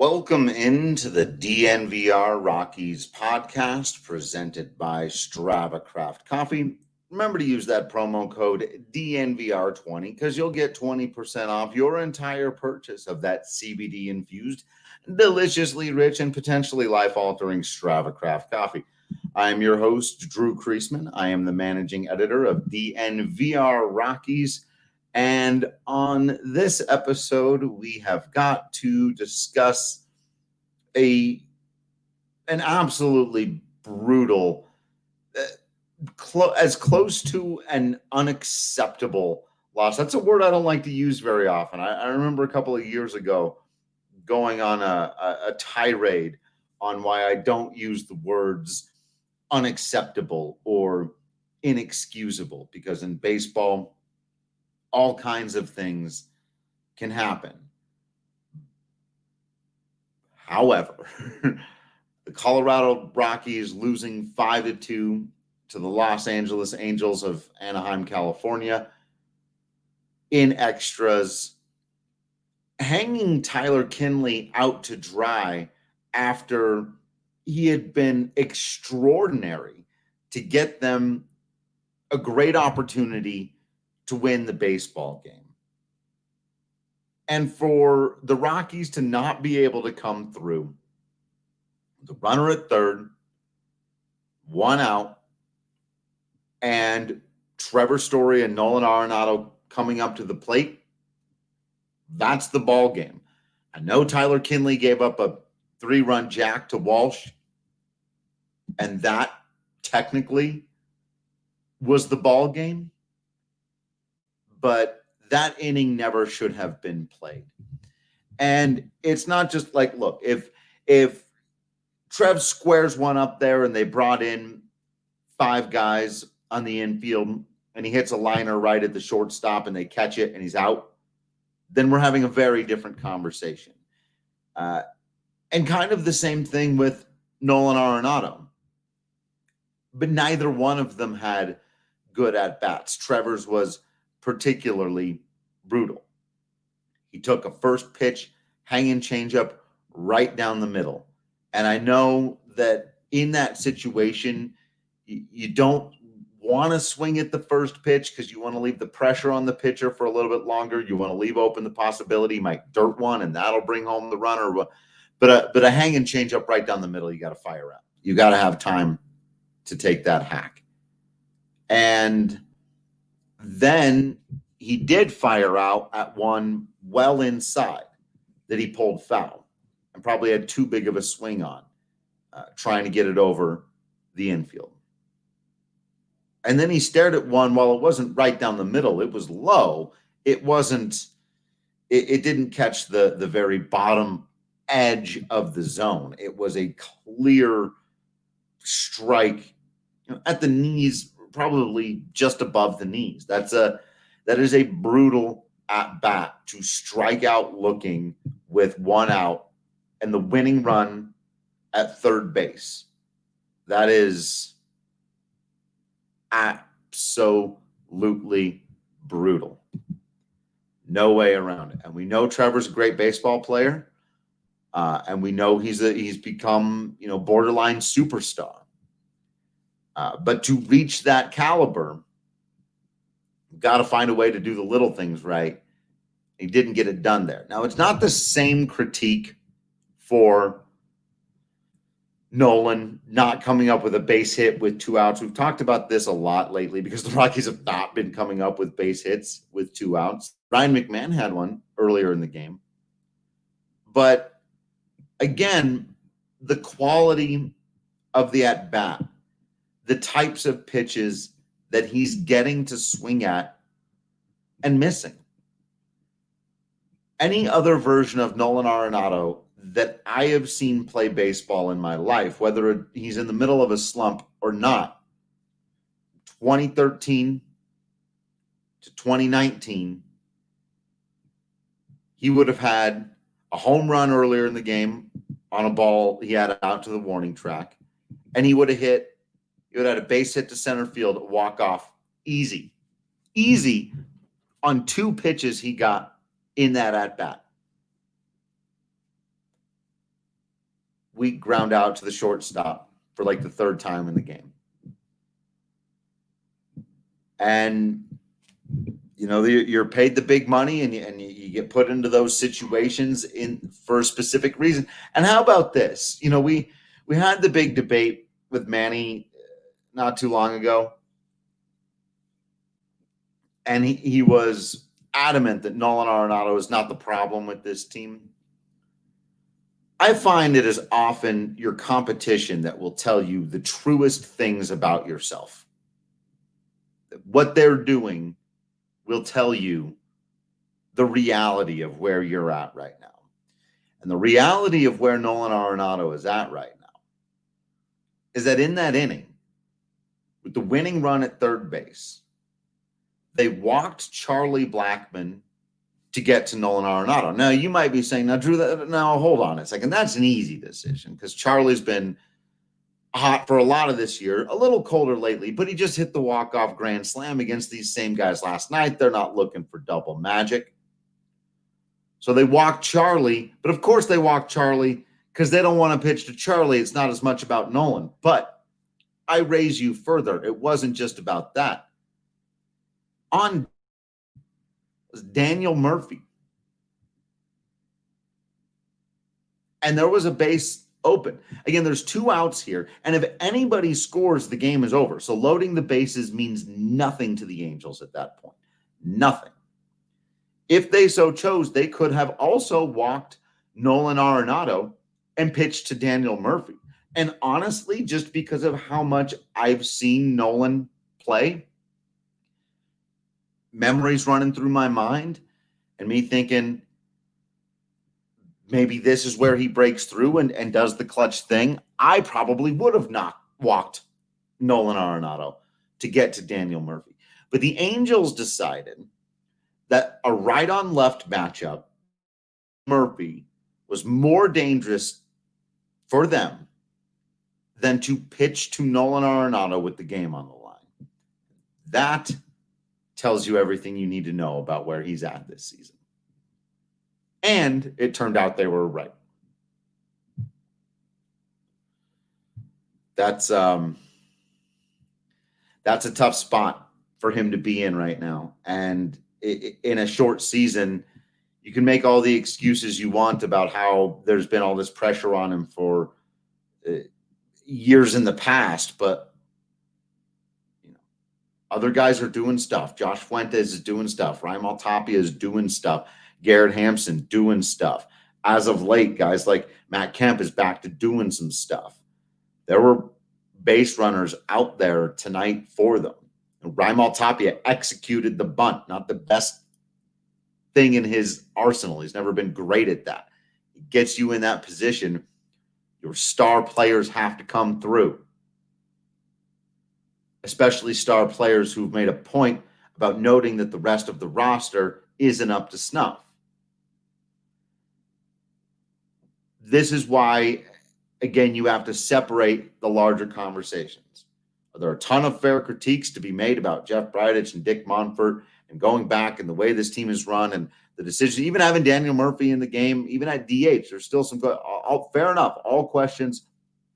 Welcome into the DNVR Rockies podcast presented by Strava Craft Coffee. Remember to use that promo code DNVR20 because you'll get 20% off your entire purchase of that CBD infused, deliciously rich, and potentially life-altering Strava Craft Coffee. I am your host, Drew Creasman. I am the managing editor of DNVR Rockies. And on this episode, we have got to discuss an absolutely brutal, as close to an unacceptable loss. That's a word I don't like to use very often. I remember a couple of years ago going on a tirade on why I don't use the words unacceptable or inexcusable, because in baseball, all kinds of things can happen. However, the Colorado Rockies losing 5-2 to the Los Angeles Angels of Anaheim, California in extras, hanging Tyler Kinley out to dry after he had been extraordinary to get them a great opportunity to win the baseball game. And for the Rockies to not be able to come through, the runner at third, one out, and Trevor Story and Nolan Arenado coming up to the plate, that's the ball game. I know Tyler Kinley gave up a 3-run jack to Walsh, and that technically was the ball game. But that inning never should have been played. And it's not just like, look, if Trev squares one up there and they brought in 5 guys on the infield and he hits a liner right at the shortstop and they catch it and he's out, then we're having a very different conversation. And kind of the same thing with Nolan Arenado. But neither one of them had good at-bats. Trevor's was particularly brutal. He took a first pitch hanging changeup right down the middle. And I know that in that situation, you don't want to swing at the first pitch because you want to leave the pressure on the pitcher for a little bit longer. You want to leave open the possibility he might dirt one and that'll bring home the runner. But a hanging changeup right down the middle, you got to fire out. You got to have time to take that hack. And then he did fire out at one well inside that he pulled foul and probably had too big of a swing on, trying to get it over the infield. And then he stared at one while it wasn't right down the middle. It was low. It didn't catch the very bottom edge of the zone. It was a clear strike at the knees, probably just above the knees. That is a brutal at bat to strike out looking with one out and the winning run at third base. That is absolutely brutal. No way around it. And we know Trevor's a great baseball player, and we know he's become borderline superstar. But to reach that caliber, you've got to find a way to do the little things right. He didn't get it done there. Now, it's not the same critique for Nolan not coming up with a base hit with 2 outs. We've talked about this a lot lately because the Rockies have not been coming up with base hits with 2 outs. Ryan McMahon had one earlier in the game. But again, the quality of the at-bat, the types of pitches that he's getting to swing at and missing. Any other version of Nolan Arenado that I have seen play baseball in my life, whether he's in the middle of a slump or not, 2013 to 2019, he would have had a home run earlier in the game on a ball he had out to the warning track, and he would have had a base hit to center field, walk off, easy on 2 pitches he got in that at bat. weak ground out to the shortstop for like the third time in the game. And, you know, you're paid the big money and you get put into those situations for a specific reason. And how about this? You know, we had the big debate with Manny not too long ago. And he was adamant that Nolan Arenado is not the problem with this team. I find it is often your competition that will tell you the truest things about yourself. What they're doing will tell you the reality of where you're at right now. And the reality of where Nolan Arenado is at right now is that in that inning, with the winning run at third base, they walked Charlie Blackmon to get to Nolan Arenado. Now, you might be saying, now, Drew, now hold on a second. That's an easy decision because Charlie's been hot for a lot of this year, a little colder lately, but he just hit the walk-off grand slam against these same guys last night. They're not looking for double magic. So they walked Charlie, but of course they walked Charlie because they don't want to pitch to Charlie. It's not as much about Nolan. But I raise you further. It wasn't just about that. On was Daniel Murphy. And there was a base open. Again, there's 2 outs here. And if anybody scores, the game is over. So loading the bases means nothing to the Angels at that point. Nothing. If they so chose, they could have also walked Nolan Arenado and pitched to Daniel Murphy. And honestly, just because of how much I've seen Nolan play, memories running through my mind and me thinking maybe this is where he breaks through and does the clutch thing, I probably would have not walked Nolan Arenado to get to Daniel Murphy. But the Angels decided that a right-on-left matchup, Murphy, was more dangerous for them than to pitch to Nolan Arenado with the game on the line. That tells you everything you need to know about where he's at this season. And it turned out they were right. That's a tough spot for him to be in right now. And in a short season, you can make all the excuses you want about how there's been all this pressure on him for years in the past, but other guys are doing stuff. Josh Fuentes is doing stuff. Raimel Tapia is doing stuff. Garrett Hampson doing stuff. As of late, guys like Matt Kemp is back to doing some stuff. There were base runners out there tonight for them. And Raimel Tapia executed the bunt, not the best thing in his arsenal. He's never been great at that. It gets you in that position. Your star players have to come through. Especially star players who've made a point about noting that the rest of the roster isn't up to snuff. This is why, again, you have to separate the larger conversations. There are a ton of fair critiques to be made about Jeff Bridich and Dick Monfort and going back and the way this team is run and the decision, even having Daniel Murphy in the game, even at DH, there's still some fair enough. All questions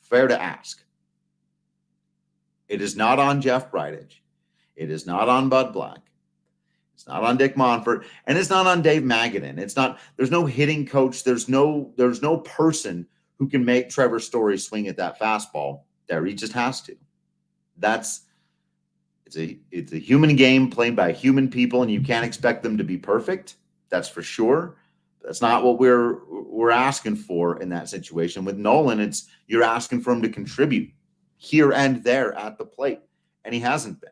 fair to ask. It is not on Jeff Bridich. It is not on Bud Black. It's not on Dick Monfort, and it's not on Dave Magadan. It's not. There's no hitting coach. There's no person who can make Trevor Story swing at that fastball there. He just has to. It's a human game played by human people, and you can't expect them to be perfect. That's for sure. That's not what we're asking for in that situation. With Nolan, you're asking for him to contribute here and there at the plate, and he hasn't been.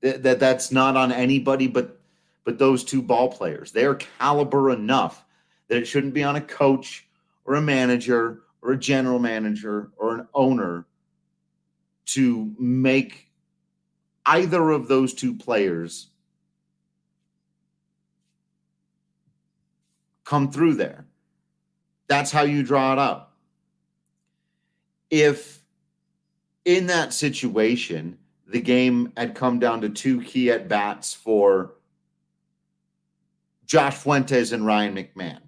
That's not on anybody but those 2 ball players. They are caliber enough that it shouldn't be on a coach or a manager or a general manager or an owner to make either of those 2 players come through there. That's how you draw it up. If in that situation, the game had come down to 2 key at-bats for Josh Fuentes and Ryan McMahon,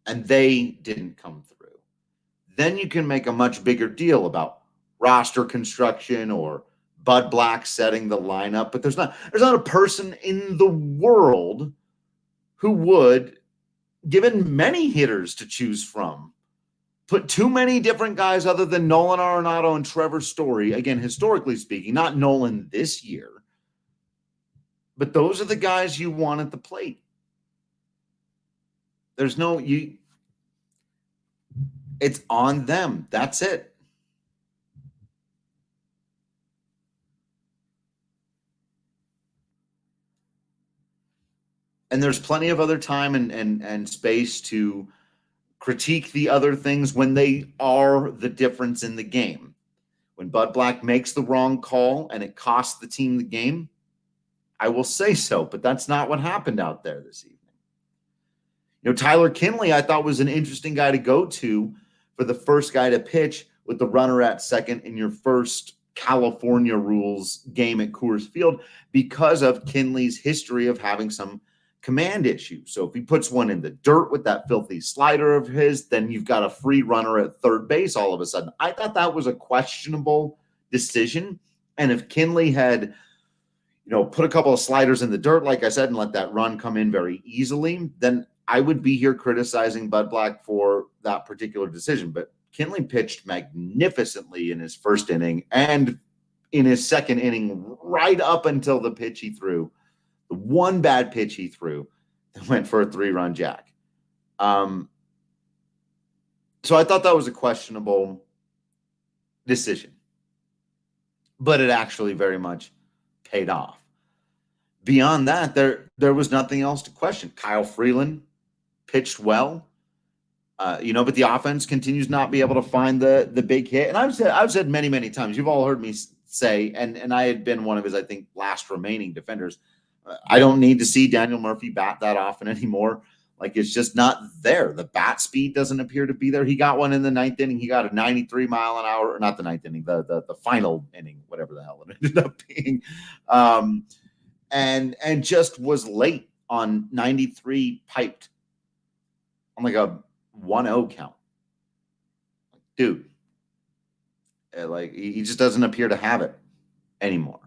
and they didn't come through. Then you can make a much bigger deal about roster construction or Bud Black setting the lineup, but there's not a person in the world who would, given many hitters to choose from, put too many different guys other than Nolan Arenado and Trevor Story, again, historically speaking, not Nolan this year, but those are the guys you want at the plate. There's no, it's on them. That's it. And there's plenty of other time and space to critique the other things when they are the difference in the game. When Bud Black makes the wrong call and it costs the team the game, I will say so, but that's not what happened out there this evening. Tyler Kinley, I thought, was an interesting guy to go to for the first guy to pitch with the runner at second in your first California rules game at Coors Field because of Kinley's history of having some command issues. So if he puts one in the dirt with that filthy slider of his, then you've got a free runner at third base all of a sudden. I thought that was a questionable decision. And if Kinley had, put a couple of sliders in the dirt, like I said, and let that run come in very easily, then I would be here criticizing Bud Black for that particular decision. But Kinley pitched magnificently in his first inning and in his second inning, right up until the pitch he threw. The one bad pitch he threw that went for a 3-run jack. So I thought that was a questionable decision, but it actually very much paid off. Beyond that, there was nothing else to question. Kyle Freeland pitched well, but the offense continues not be able to find the big hit. And I've said many, many times, you've all heard me say, and I had been one of his, I think, last remaining defenders, I don't need to see Daniel Murphy bat that often anymore. Like, it's just not there. The bat speed doesn't appear to be there. He got one in the ninth inning. He got a 93 mile an hour, or not the ninth inning, the final inning, whatever the hell it ended up being. And just was late on 93 piped on like a 1-0 count. Dude, like, he just doesn't appear to have it anymore.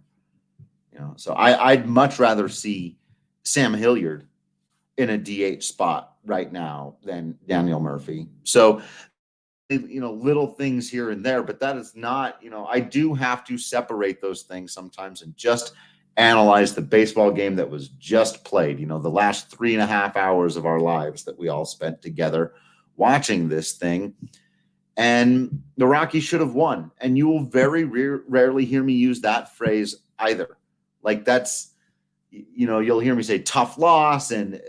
So I'd much rather see Sam Hilliard in a DH spot right now than Daniel Murphy. So, little things here and there, but that is not, I do have to separate those things sometimes and just analyze the baseball game that was just played, the last 3.5 hours of our lives that we all spent together watching this thing. And the Rockies should have won. And you will very rarely hear me use that phrase either. Like, that's, you'll hear me say tough loss and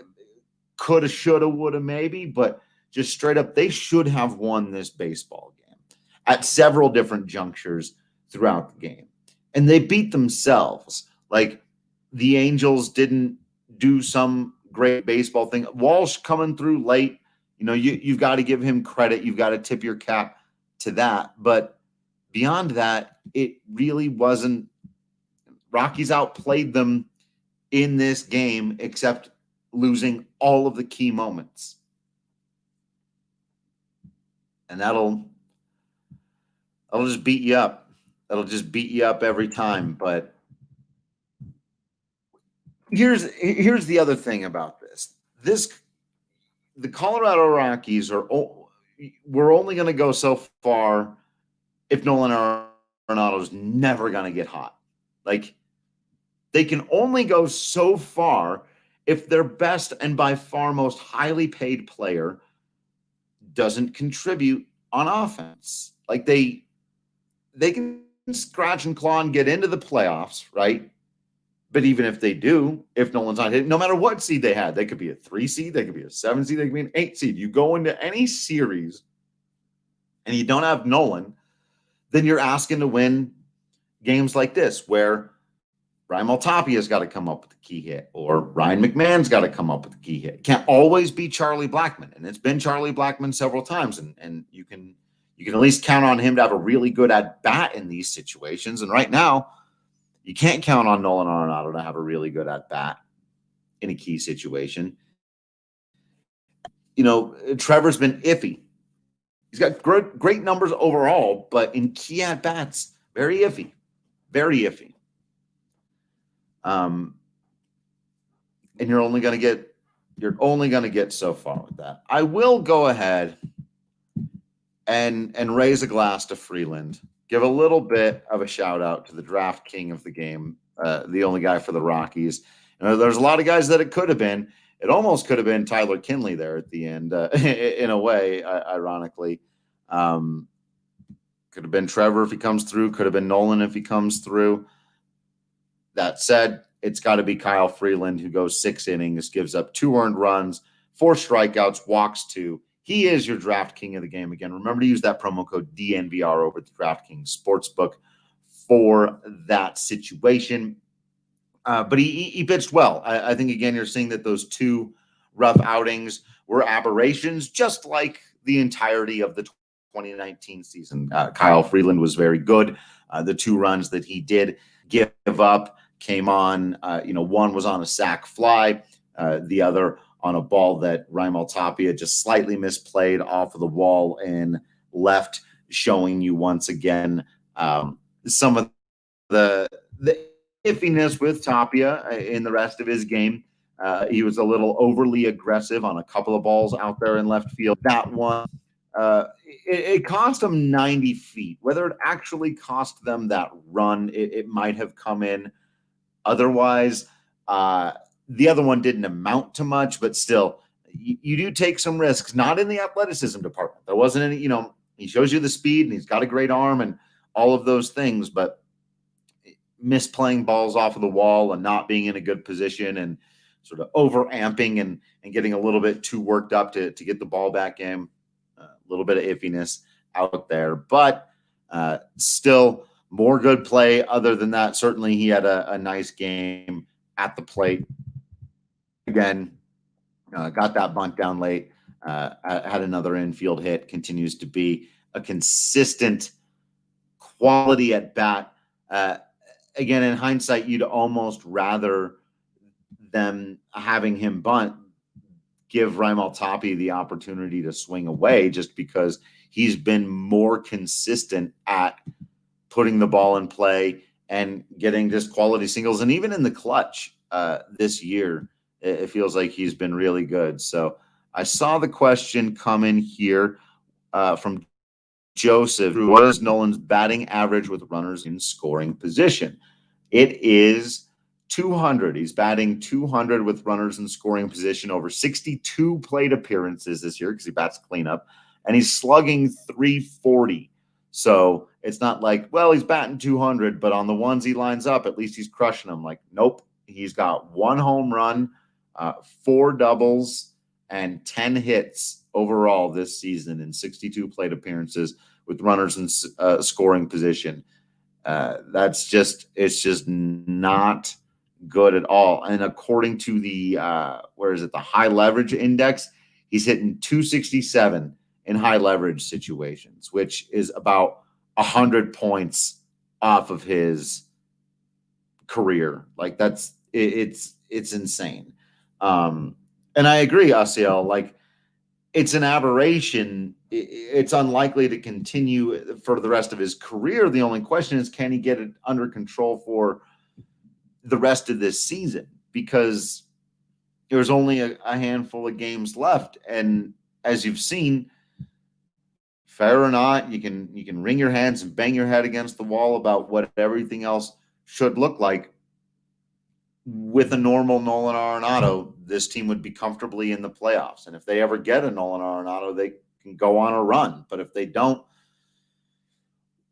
coulda, shoulda, woulda, maybe, but just straight up, they should have won this baseball game at several different junctures throughout the game. And they beat themselves. Like, the Angels didn't do some great baseball thing. Walsh coming through late, you've got to give him credit. You've got to tip your cap to that. But beyond that, it really wasn't. Rockies outplayed them in this game, except losing all of the key moments. And that'll just beat you up. That'll just beat you up every time. But here's the other thing about this. The Colorado Rockies we're only going to go so far if Nolan Arenado's never going to get hot. Like, they can only go so far if their best and by far most highly paid player doesn't contribute on offense. Like, they can scratch and claw and get into the playoffs, right? But even if they do, if Nolan's not hitting, no matter what seed they had, they could be a 3 seed, they could be a 7 seed, they could be an 8 seed. You go into any series and you don't have Nolan, then you're asking to win games like this, where Ryan Maltapia's got to come up with the key hit, or Ryan McMahon's got to come up with the key hit. It can't always be Charlie Blackmon, and it's been Charlie Blackmon several times, and you can at least count on him to have a really good at-bat in these situations. And right now, you can't count on Nolan Arenado to have a really good at-bat in a key situation. Trevor's been iffy. He's got great numbers overall, but in key at bats, very iffy, very iffy. And you're only going to get so far with that. I will go ahead and raise a glass to Freeland. Give a little bit of a shout out to the draft king of the game, the only guy for the Rockies. There's a lot of guys that it could have been. It almost could have been Tyler Kinley there at the end, in a way, ironically. Could have been Trevor if he comes through. Could have been Nolan if he comes through. That said, it's got to be Kyle Freeland, who goes 6 innings, gives up 2 earned runs, 4 strikeouts, walks 2. He is your draft king of the game. Again, remember to use that promo code DNVR over at the DraftKings Sportsbook for that situation. But he pitched well. I think, again, you're seeing that those 2 rough outings were aberrations, just like the entirety of the 2019 season. Kyle Freeland was very good. The 2 runs that he did give up came on, one was on a sac fly, the other on a ball that Raimel Tapia just slightly misplayed off of the wall and left, showing you once again some of the iffiness with Tapia in the rest of his game. He was a little overly aggressive on a couple of balls out there in left field. That one, it cost them 90 feet. Whether it actually cost them that run, it might have come in otherwise. The other one didn't amount to much, but still, you do take some risks, not in the athleticism department. There wasn't any, he shows you the speed and he's got a great arm and all of those things, but misplaying balls off of the wall and not being in a good position and sort of over amping and getting a little bit too worked up to get the ball back in. A little bit of iffiness out there, but still more good play. Other than that, certainly he had a nice game at the plate. Again, got that bunt down late, had another infield hit, continues to be a consistent quality at bat. Again, in hindsight, you'd almost rather them having him bunt give Raimel Tapia the opportunity to swing away, just because he's been more consistent at putting the ball in play and getting just quality singles. And even in the clutch this year, it feels like he's been really good. So I saw the question come in here from Joseph. What is Nolan's batting average with runners in scoring position? It is 200. He's batting 200 with runners in scoring position over 62 plate appearances this year because he bats cleanup, and he's slugging 340. So it's not like, well, he's batting 200, but on the ones he lines up, at least he's crushing them. Like, nope. He's got 1 home run, 4 doubles, and 10 hits overall this season in 62 plate appearances with runners in scoring position. It's just not good at all. And according to the the high leverage index, he's hitting 267 in high leverage situations, which is about 100 points off of his career. Like, it's insane. And I agree, Asiel, like, it's an aberration. It's unlikely to continue for the rest of his career. The only question is, can he get it under control for the rest of this season? Because there's only a handful of games left. And as you've seen, fair or not, you can wring your hands and bang your head against the wall about what everything else should look like. With a normal Nolan Arenado, this team would be comfortably in the playoffs. And if they ever get a Nolan Arenado, they can go on a run. But if they don't,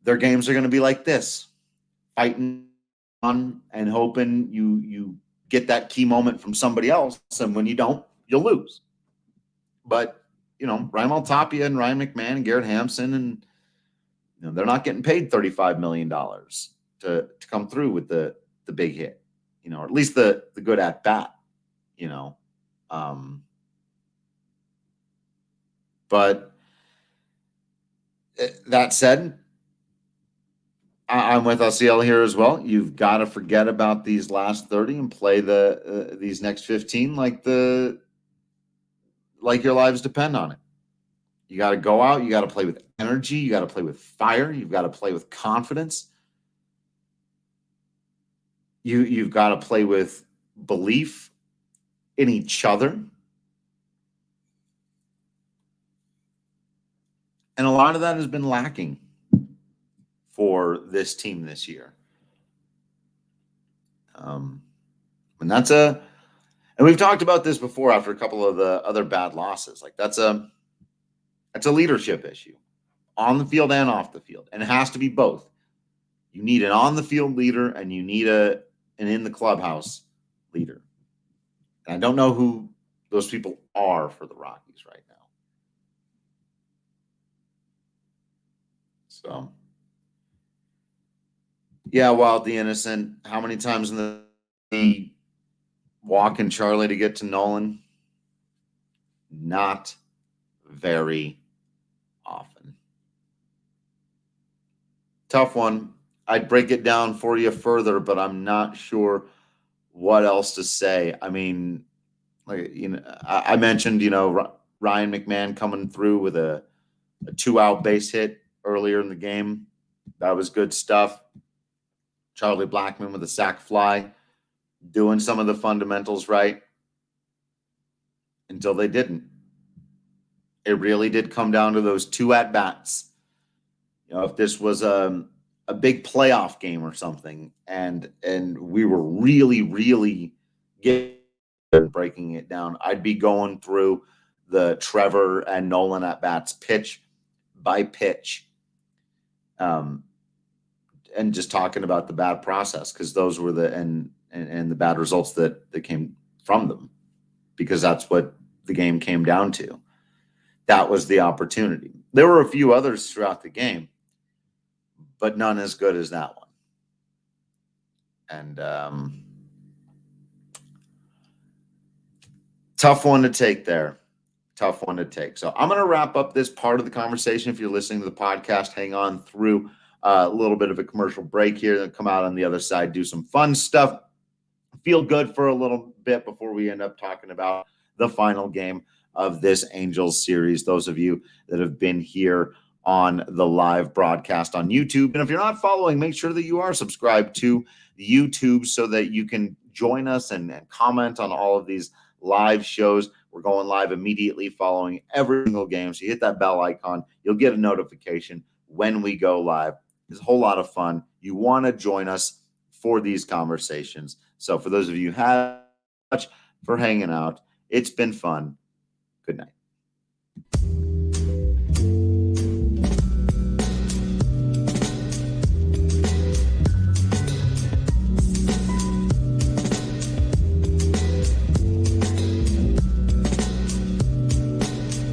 their games are going to be like this, fighting on and hoping you get that key moment from somebody else. And when you don't, you'll lose. But, Raimel Tapia and Ryan McMahon and Garrett Hampson, and they're not getting paid $35 million to come through with the big hit. Or at least the good at bat, but that said, I'm with LCL here as well. You've got to forget about these last 30 and play these next 15 like your lives depend on it. You got to go out. You got to play with energy. You got to play with fire. You've got to play with confidence. You've got to play with belief in each other. And a lot of that has been lacking for this team this year. And we've talked about this before after a couple of the other bad losses. Like that's a leadership issue on the field and off the field. And it has to be both. You need an on the field leader and you need an in the clubhouse leader. And I don't know who those people are for the Rockies right now. So, yeah, Wild the Innocent. How many times in the walking Charlie to get to Nolan? Not very often. Tough one. I'd break it down for you further, but I'm not sure what else to say. I mean, like, I mentioned, Ryan McMahon coming through with a 2-out base hit earlier in the game. That was good stuff. Charlie Blackmon with a sac fly, doing some of the fundamentals right until they didn't. It really did come down to those 2 at-bats. If this was a big playoff game or something, and we were really, really breaking it down, I'd be going through the Trevor and Nolan at-bats pitch by pitch, and just talking about the bad process, because those were and the bad results that came from them, because that's what the game came down to. That was the opportunity. There were a few others throughout the game, but none as good as that one. And tough one to take there. Tough one to take. So I'm going to wrap up this part of the conversation. If you're listening to the podcast, hang on through a little bit of a commercial break here, then come out on the other side, do some fun stuff, feel good for a little bit before we end up talking about the final game of this Angels series. Those of you that have been here on the live broadcast on YouTube, and if you're not following, make sure that you are subscribed to YouTube so that you can join us and comment on all of these live shows. We're going live immediately following every single game. So you hit that bell icon, you'll get a notification when we go live. It's a whole lot of fun. You want to join us for these conversations. So for those of you who have much for hanging out, it's been fun. Good night.